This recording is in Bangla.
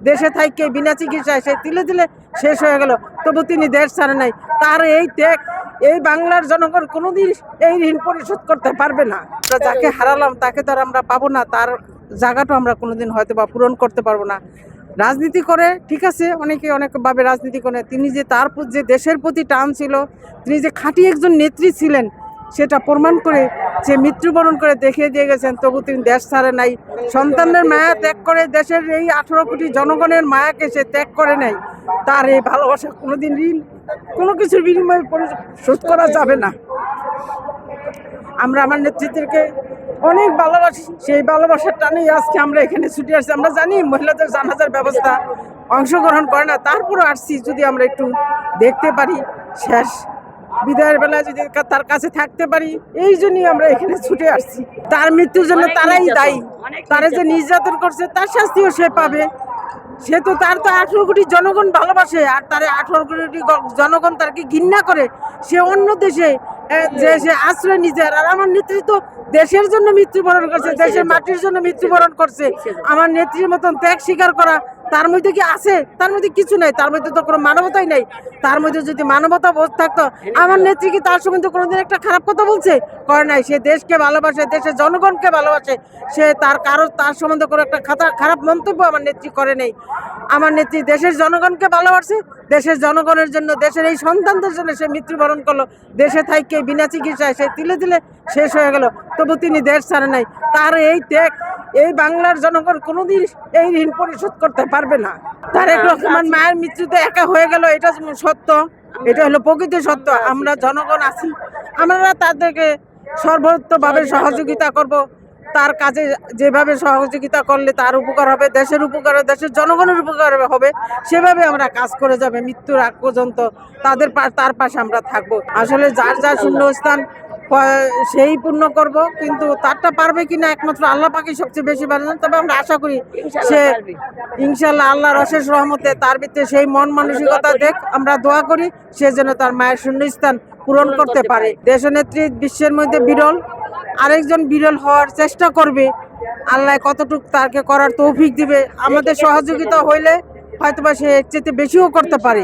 দেশে থাইকে বিনা চিকিৎসায় সে তিলে তিলে শেষ হয়ে গেল, তবু তিনি দেশ ছাড়ে নাই। তার এই ত্যাগ এই বাংলার জনগণ কোনোদিন এই ঋণ পরিশোধ করতে পারবে না। আমরা যাকে হারালাম তাকে তো আর আমরা পাবো না, তার জায়গাটা আমরা কোনোদিন হয়তো বা পূরণ করতে পারবো না। রাজনীতি করে ঠিক আছে, অনেকে অনেকভাবে রাজনীতি করে, তিনি যে তার যে দেশের প্রতি টান ছিল, তিনি যে খাঁটি একজন নেত্রী ছিলেন সেটা প্রমাণ করে যে মৃত্যুবরণ করে দেখিয়ে দিয়ে গেছেন, তবু তিনি দেশ ছাড়ে নাই। সন্তানের মায়া ত্যাগ করে দেশের এই 18 কোটি জনগণের মায়াকে সে ত্যাগ করে নাই। তার এই ভালোবাসা কোনোদিন ঋণ কোনো কিছুর বিনিময়ে পরিশোধ করা যাবে না। আমরা আমার নেতৃত্বকে অনেক ভালোবাসি, সেই ভালোবাসার টানেই আজকে আমরা এখানে ছুটে আসছি। আমরা জানি মহিলাদের জানাজার ব্যবস্থা অংশগ্রহণ করে না, তারপরও আসছি যদি আমরা একটু দেখতে পারি, শেষ বিদায়ের বেলায় যদি তার কাছে থাকতে পারি, এই জন্যই আমরা এখানে ছুটে আসছি। তার মৃত্যুর জন্য তারাই দায়ী, তারা যে নির্যাতন করছে তার শাস্তিও সে পাবে। সে তো তার তো 18 কোটি জনগণ ভালোবাসে, আর তার 18 কোটি জনগণ তারকে ঘৃণা করে। সে অন্য দেশে যে সে আশ্রয় নিছে, আর আমার নেত্রী তো দেশের জন্য মৃত্যুবরণ করছে, দেশের মাটির জন্য মৃত্যুবরণ করছে। আমার নেত্রীর মতন ত্যাগ স্বীকার করা তার মধ্যে কি আছে? তার মধ্যে কিছু নাই, তার মধ্যে তো কোনো মানবতাই নাই। তার মধ্যে যদি মানবতা বোধ থাকতো, আমার নেত্রী কি তার সম্বন্ধে কোনোদিন একটা খারাপ কথা বলছে? করে নাই। সে দেশকে ভালোবাসে, দেশের জনগণকে ভালোবাসে, সে তার সম্বন্ধে কোনো একটা খারাপ মন্তব্য আমার নেত্রী করে নেই। আমার নেত্রী দেশের জনগণকে ভালোবাসে, দেশের জনগণের জন্য, দেশের এই সন্তানদের জন্য সে মৃত্যুবরণ করলো। দেশে থাইকে বিনা চিকিৎসায় সে তিলে তিলে শেষ হয়ে গেল, তবু তিনি দেশ ছাড়ে নাই। তার এই ত্যাগ এই বাংলার জনগণ কোনোদিন এই ঋণ পরিশোধ করতে পারবে না। তারেক রহমান মায়ের মৃত্যুতে একা হয়ে গেল, এটা সত্য, এটা হলো প্রকৃত সত্য। আমরা জনগণ আছি, আমরা তাদেরকে সর্বোত্তভাবে সহযোগিতা করব। তার কাজে যেভাবে সহযোগিতা করলে তার উপকার হবে, দেশের উপকার, দেশের জনগণের উপকার হবে, সেভাবে আমরা কাজ করে যাবে মৃত্যুর আগ পর্যন্ত। তার পাশে আমরা থাকব। আসলে যার যার শূন্যস্থান সেই পূর্ণ করব, কিন্তু তারটা পারবে কিনা একমাত্র আল্লাহ পাকই সবচেয়ে বেশি পারেন। তবে আমরা আশা করি সে ইনশাল্লাহ আল্লাহর অশেষ রহমতে তার ভিতরে সেই মন মানসিকতা দেখ, আমরা দোয়া করি সে যেন তার মায়ের শূন্যস্থান পূরণ করতে পারে। দেশনেত্রী বিশ্বের মধ্যে বিরল, আরেকজন বিরল হওয়ার চেষ্টা করবে। আল্লাহ কতটুকু তাকে করার তৌফিক দিবে, আমাদের সহযোগিতা হইলে হয়তোবা সে এর চেয়ে বেশিও করতে পারে।